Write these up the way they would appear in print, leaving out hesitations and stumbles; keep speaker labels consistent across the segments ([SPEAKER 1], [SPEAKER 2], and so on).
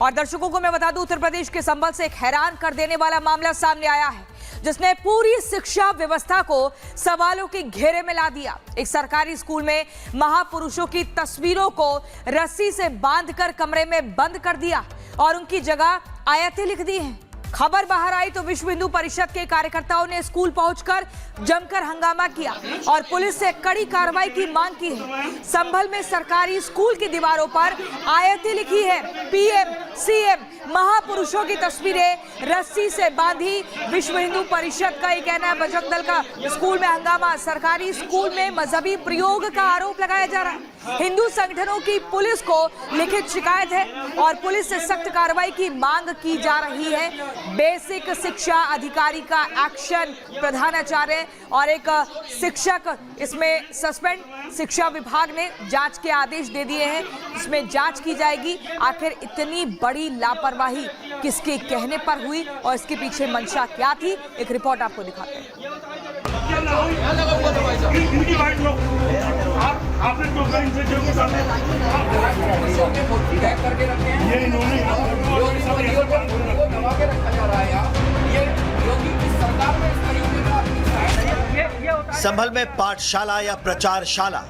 [SPEAKER 1] और दर्शकों को मैं बता दूं, उत्तर प्रदेश के संभल से एक हैरान कर देने वाला मामला सामने आया है, जिसने पूरी शिक्षा व्यवस्था को सवालों के घेरे में ला दिया। एक सरकारी स्कूल में महापुरुषों की तस्वीरों को रस्सी से बांधकर कमरे में बंद कर दिया और उनकी जगह आयतें लिख दी हैं। खबर बाहर आई तो विश्व हिंदू परिषद के कार्यकर्ताओं ने स्कूल पहुंचकर जमकर हंगामा किया और पुलिस से कड़ी कार्रवाई की मांग की है। संभल में सरकारी स्कूल की दीवारों पर आयतें लिखी है, पीएम, सीएम, महापुरुषों की तस्वीरें रस्सी से बांधी। विश्व हिंदू परिषद का ये कहना है, बजरंग दल का स्कूल में हंगामा, सरकारी स्कूल में मजहबी प्रयोग का आरोप लगाया जा रहा है। हिंदू संगठनों की पुलिस को लिखित शिकायत है और पुलिस से सख्त कार्रवाई की मांग की जा रही है। बेसिक शिक्षा अधिकारी का एक्शन, प्रधानाचार्य और एक शिक्षक इसमें सस्पेंड। शिक्षा विभाग ने जांच के आदेश दे दिए हैं, इसमें जांच की जाएगी आखिर इतनी बड़ी लापरवाही किसके कहने पर हुई और इसके पीछे मंशा क्या थी। एक रिपोर्ट आपको दिखाते हैं।
[SPEAKER 2] आपने तो करके रखे हैं, ये इन्होंने दबा के रखा जा रहा है। ये योगी की सरकार में इस तरीके का
[SPEAKER 3] संभल में पाठशाला या प्रचारशाला,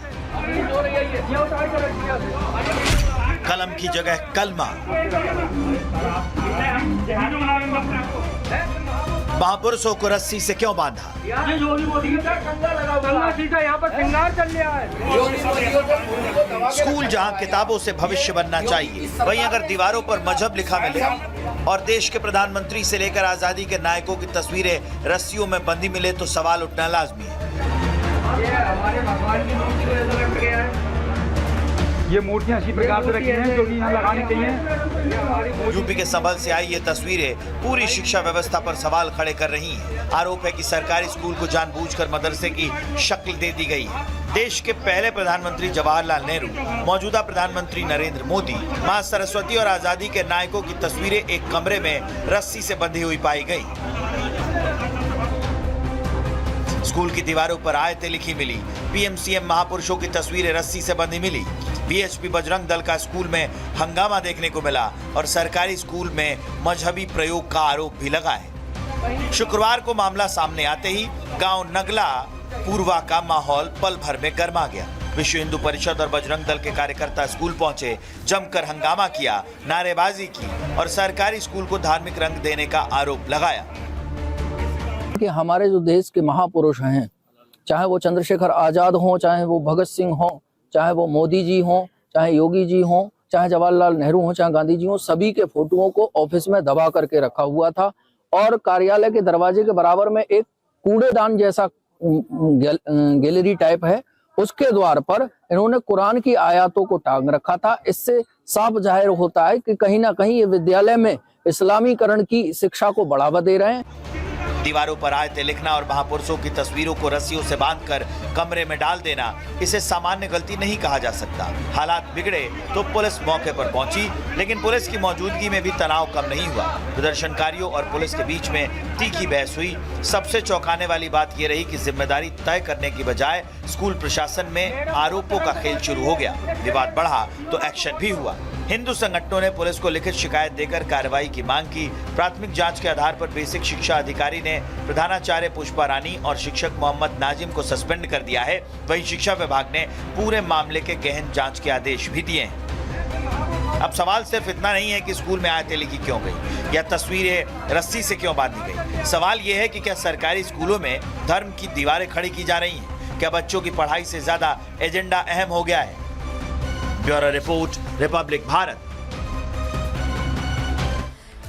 [SPEAKER 3] कलम की जगह कलमा, महापुरुषों को रस्सी से क्यों बांधा? स्कूल जहां किताबों से भविष्य बनना चाहिए, वहीं अगर दीवारों पर मजहब लिखा मिले और देश के प्रधानमंत्री से लेकर आजादी के नायकों की तस्वीरें रस्सियों में बंधी मिले तो सवाल उठना लाजमी है।
[SPEAKER 4] ये मूर्तियां इसी प्रकार से रखी हैं जो कि यहाँ लगानी चाहिए।
[SPEAKER 3] यूपी के संभल से आई ये तस्वीरें पूरी शिक्षा व्यवस्था पर सवाल खड़े कर रही हैं। आरोप है कि सरकारी स्कूल को जानबूझकर मदरसे की शक्ल दे दी गई है। देश के पहले प्रधानमंत्री जवाहरलाल नेहरू, मौजूदा प्रधानमंत्री नरेंद्र मोदी, मां सरस्वती और आजादी के नायकों की तस्वीरें एक कमरे में रस्सी से बंधी हुई पाई गई। स्कूल की दीवारों पर आयतें लिखी मिली, पीएम, सीएम, महापुरुषों की तस्वीरें रस्सी से बंधी मिली। बीएचपी बजरंग दल का स्कूल में हंगामा देखने को मिला और सरकारी स्कूल में मजहबी प्रयोग का आरोप भी लगा है। शुक्रवार को मामला सामने आते ही गांव नगला पूर्वा का माहौल पल भर में गर्मा गया। विश्व हिंदू परिषद और बजरंग दल के कार्यकर्ता स्कूल पहुंचे, जमकर हंगामा किया, नारेबाजी की और सरकारी स्कूल को धार्मिक रंग देने का आरोप लगाया।
[SPEAKER 5] कि हमारे जो देश के महापुरुष हैं, चाहे वो चंद्रशेखर आजाद हों, चाहे वो भगत सिंह हों, चाहे वो मोदी जी हों, चाहे योगी जी हों, चाहे जवाहरलाल नेहरू हों, चाहे गांधी जी हों, सभी के फोटोओं को ऑफिस में दबा करके रखा हुआ था और कार्यालय के दरवाजे के बराबर में एक कूड़ेदान जैसा गैलरी टाइप है, उसके द्वार पर इन्होंने कुरान की आयतों को टांग रखा था। इससे साफ जाहिर होता है कि कहीं ना कहीं ये विद्यालय में इस्लामीकरण की शिक्षा को बढ़ावा दे रहे हैं।
[SPEAKER 3] दीवारों पर आयतें लिखना और महापुरुषों की तस्वीरों को रस्सियों से बांधकर कमरे में डाल देना, इसे सामान्य गलती नहीं कहा जा सकता। हालात बिगड़े तो पुलिस मौके पर पहुंची, लेकिन पुलिस की मौजूदगी में भी तनाव कम नहीं हुआ। प्रदर्शनकारियों और पुलिस के बीच में तीखी बहस हुई। सबसे चौंकाने वाली बात यह रही कि जिम्मेदारी तय करने की बजाय स्कूल प्रशासन में आरोपों का खेल शुरू हो गया। विवाद बढ़ा तो एक्शन भी हुआ। हिंदू संगठनों ने पुलिस को लिखित शिकायत देकर कार्रवाई की मांग की। प्राथमिक जांच के आधार पर बेसिक शिक्षा अधिकारी ने प्रधानाचार्य पुष्पा रानी और शिक्षक मोहम्मद नाजिम को सस्पेंड कर दिया है। वहीं शिक्षा विभाग ने पूरे मामले के गहन जांच के आदेश भी दिए हैं। अब सवाल सिर्फ इतना नहीं है कि स्कूल में आयतें लिखी क्यों गई या तस्वीरें रस्सी से क्यों बांधी गई। सवाल यह है कि क्या सरकारी स्कूलों में धर्म की दीवारें खड़ी की जा रही हैं? क्या बच्चों की पढ़ाई से ज्यादा एजेंडा अहम हो गया है? Bureau report, Republic Bharat.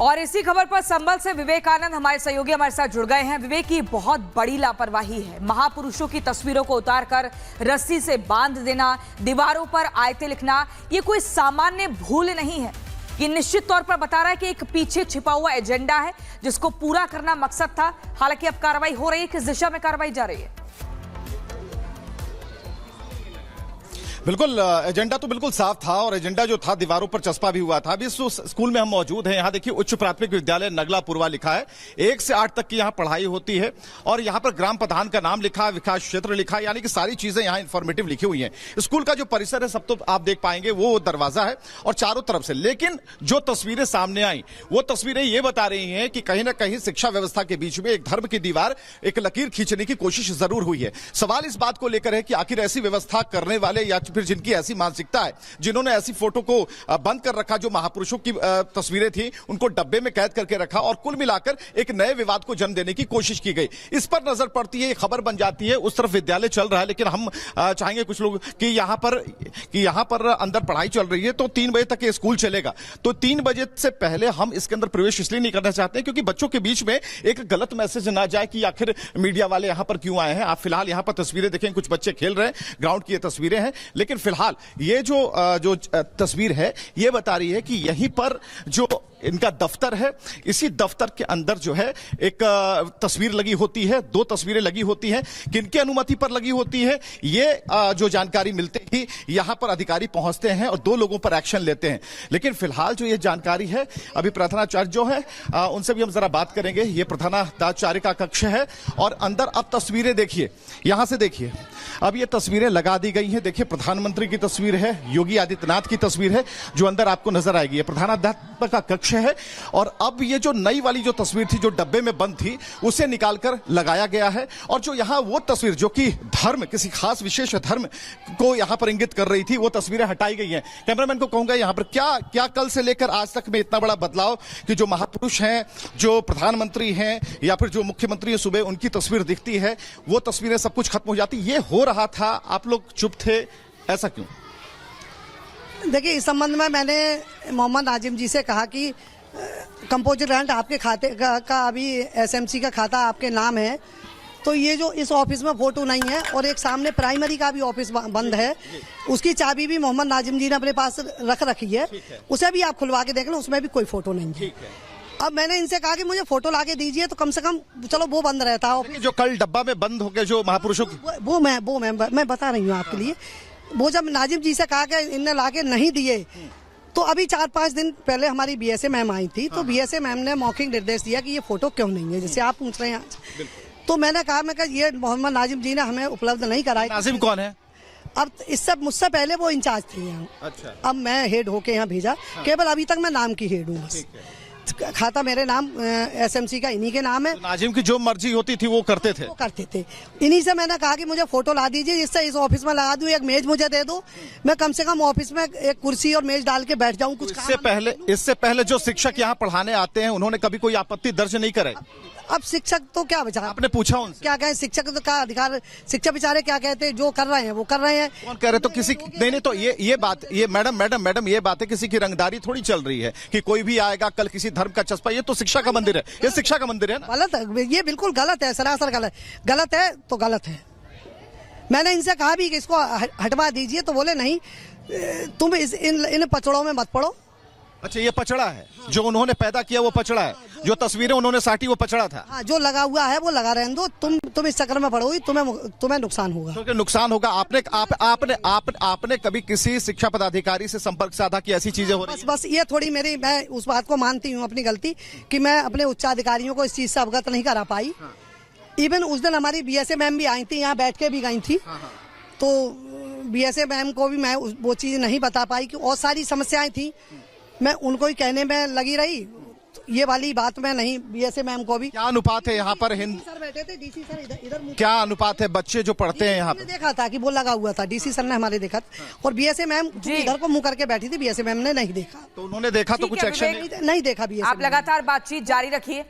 [SPEAKER 1] और इसी खबर पर संभल से विवेकानंद हमारे सहयोगी हमारे साथ जुड़ गए हैं। विवेक, की बहुत बड़ी लापरवाही है। महापुरुषों की तस्वीरों को उतारकर रस्सी से बांध देना, दीवारों पर आयतें लिखना, ये कोई सामान्य भूल नहीं है। ये निश्चित तौर पर बता रहा है कि एक पीछे छिपा हुआ एजेंडा है जिसको पूरा करना मकसद था। हालांकि अब कार्रवाई हो रही है, किस दिशा में कार्रवाई जा रही है?
[SPEAKER 6] बिल्कुल एजेंडा तो बिल्कुल साफ था और एजेंडा जो था दीवारों पर चस्पा भी हुआ था। अभी इस स्कूल में हम मौजूद हैं। यहाँ देखिए उच्च प्राथमिक विद्यालय नगला पूर्वा लिखा है। 1 से 8 तक की यहाँ पढ़ाई होती है और यहाँ पर ग्राम प्रधान का नाम लिखा है, विकास क्षेत्र लिखा है, यानी कि सारी चीजें यहाँ इंफॉर्मेटिव लिखी हुई हैं। स्कूल का जो परिसर है सब तो आप देख पाएंगे, वो दरवाजा है और चारों तरफ से। लेकिन जो तस्वीरें सामने आई वो तस्वीरें ये बता रही हैं कि कहीं ना कहीं शिक्षा व्यवस्था के बीच में एक धर्म की दीवार, एक लकीर खींचने की कोशिश जरूर हुई है। सवाल इस बात को लेकर है कि आखिर ऐसी व्यवस्था करने वाले या फिर जिनकी ऐसी मानसिकता है, जिन्होंने ऐसी फोटो को बंद कर रखा, जो महापुरुषों की तस्वीरें थी उनको डब्बे में कैद करके रखा और कुल मिलाकर एक नए विवाद को जन्म देने की कोशिश की गई। इस पर नजर पड़ती है, खबर बन जाती है। उस तरफ विद्यालय चल रहा है, लेकिन हम चाहेंगे कुछ लोग कि यहां पर अंदर पढ़ाई चल रही है तो 3 बजे तक ये स्कूल चलेगा। तो 3 बजे से पहले हम इसके अंदर प्रवेश इसलिए नहीं करना चाहते क्योंकि बच्चों के बीच में एक गलत मैसेज ना जाए कि आखिर मीडिया वाले यहां पर क्यों आए हैं। आप फिलहाल यहां पर तस्वीरें देखें, कुछ बच्चे खेल रहे हैं, ग्राउंड की ये तस्वीरें हैं। लेकिन फिलहाल ये जो तस्वीर है ये बता रही है कि यहीं पर जो इनका दफ्तर है, इसी दफ्तर के अंदर जो है एक तस्वीर लगी होती है, 2 तस्वीरें लगी होती हैं। किनकी अनुमति पर लगी होती है ये जो जानकारी मिलते ही यहां पर अधिकारी पहुंचते हैं और 2 लोगों पर एक्शन लेते हैं। लेकिन फिलहाल जो ये जानकारी है, अभी प्रधानाचार्य जो है उनसे भी हम जरा बात करेंगे। ये प्रधानाचार्य का कक्ष है और अंदर अब तस्वीरें देखिए, यहां से देखिए, अब ये तस्वीरें लगा दी गई हैं। देखिए प्रधानमंत्री की तस्वीर है, योगी आदित्यनाथ की तस्वीर है जो अंदर आपको नजर आएगी। ये प्रधानाध्यापक का कक्ष है और अब ये जो नई वाली जो तस्वीर थी जो डब्बे में बंद थी उसे निकालकर लगाया गया है। और जो यहां वो तस्वीर जो कि धर्म, किसी खास विशेष धर्म को यहां पर इंगित कर रही थी, वो तस्वीरें हटाई गई हैं। कैमरामैन को कहूंगा यहां पर क्या कल से लेकर आज तक में इतना बड़ा बदलाव कि जो महापुरुष हैं, जो प्रधानमंत्री हैं या फिर जो मुख्यमंत्री सुबह उनकी तस्वीर दिखती है, वो तस्वीरें सब कुछ खत्म हो जाती। ये हो रहा था, आप लोग चुप थे, ऐसा क्यों?
[SPEAKER 7] देखिए इस संबंध में मैंने मोहम्मद नाजिम जी से कहा कि कंपोजिट ग्रांट आपके खाते का अभी एसएमसी का खाता आपके नाम है, तो ये जो इस ऑफिस में फोटो नहीं है और एक सामने प्राइमरी का भी ऑफिस बंद है, उसकी चाबी भी मोहम्मद नाजिम जी ने अपने पास रख रखी है, उसे भी आप खुलवा के देख लो, उसमें भी कोई फोटो नहीं है। अब मैंने इनसे कहा कि मुझे फोटो ला के दीजिए तो कम से कम चलो वो बंद रहता है।
[SPEAKER 6] जो कल डब्बा में बंद हो गए जो महापुरुषों की,
[SPEAKER 7] वो मैं बता रही हूँ आपके लिए। वो जब नाजिम जी से कहा कि इनने ला के नहीं दिए, तो अभी 4-5 दिन पहले हमारी बीएसए मैम आई थी, तो बीएसए मैम ने मौखिक निर्देश दिया कि ये फोटो क्यों नहीं है, जैसे आप पूछ रहे हैं आज। तो मैंने कहा ये मोहम्मद नाजिम जी ने हमें उपलब्ध नहीं कराई।
[SPEAKER 6] नाजिम कौन है?
[SPEAKER 7] अब इससे मुझसे पहले वो इंचार्ज थे यहाँ।
[SPEAKER 6] अच्छा।
[SPEAKER 7] अब मैं हेड होके यहाँ भेजा। केवल अभी तक मैं नाम की हेड हूँ बस। खाता मेरे नाम एसएमसी का इन्हीं के नाम है।
[SPEAKER 6] तो नाजिम की जो मर्जी होती थी वो करते थे।
[SPEAKER 7] इन्हीं से मैंने कहा कि मुझे फोटो ला दीजिए, जिससे इस ऑफिस में लगा दूं, एक मेज मुझे दे दो, मैं कम से कम ऑफिस में एक कुर्सी और मेज डाल के बैठ जाऊं। कुछ
[SPEAKER 6] इससे पहले जो शिक्षक यहाँ पढ़ाने आते हैं उन्होंने कभी कोई आपत्ति दर्ज नहीं कराई।
[SPEAKER 7] अब शिक्षक तो क्या बचा,
[SPEAKER 6] आपने पूछा उनसे
[SPEAKER 7] क्या कहें? शिक्षक तो का अधिकार, शिक्षक बेचारे क्या कहते हैं, जो कर रहे हैं वो कर रहे हैं।
[SPEAKER 6] कौन कह रहे? तो किसी नहीं तो ये बात, ये मैडम ये बात है, किसी की रंगदारी थोड़ी चल रही है कि कोई भी आएगा कल किसी धर्म का चस्पा। ये तो शिक्षा का मंदिर है, ये शिक्षा का मंदिर है ना।
[SPEAKER 7] गलत है, ये बिल्कुल गलत है, सरासर गलत है तो गलत है। मैंने इनसे कहा भी कि इसको हटवा दीजिए, तो बोले नहीं, तुम इन पचड़ों में मत पड़ो।
[SPEAKER 6] अच्छा, ये पचड़ा है जो उन्होंने पैदा किया, वो पचड़ा है। जो तस्वीरें उन्होंने साटी वो पचड़ा था।
[SPEAKER 7] हाँ, जो लगा हुआ है वो लगा रहने दो, तुम इस चक्कर में पड़ोगी, तुम्हें नुकसान होगा।
[SPEAKER 6] तो नुकसान होगा। आपने कभी किसी शिक्षा पदाधिकारी से संपर्क साधा कि ऐसी चीजें हो रही हैं?
[SPEAKER 7] बस ये थोड़ी मैं उस बात को मानती हूँ अपनी गलती कि मैं अपने उच्चाधिकारियों को इस चीज से अवगत नहीं करा पाई। इवन उस दिन हमारी बीएसए मैम भी आई थी, यहाँ बैठ के भी गई थी, तो बीएसए मैम को भी मैं वो चीज नहीं बता पाई कि और सारी समस्याएं थी, मैं उनको ही कहने में लगी रही। ये वाली बात में नहीं, बीएसए मैम को भी।
[SPEAKER 6] क्या अनुपात है यहाँ पर?
[SPEAKER 7] सर बैठे थे, डीसी सर इधर
[SPEAKER 6] क्या अनुपात है बच्चे जो पढ़ते हैं यहाँ पर?
[SPEAKER 7] देखा था कि वो लगा हुआ था, डीसी सर ने हमारे देखा था, और बीएसए मैम इधर को मुंह करके बैठी थी, बीएसए मैम ने नहीं देखा।
[SPEAKER 6] तो उन्होंने देखा तो कुछ एक्शन
[SPEAKER 7] नहीं देखा।
[SPEAKER 1] आप लगातार बातचीत जारी रखिए।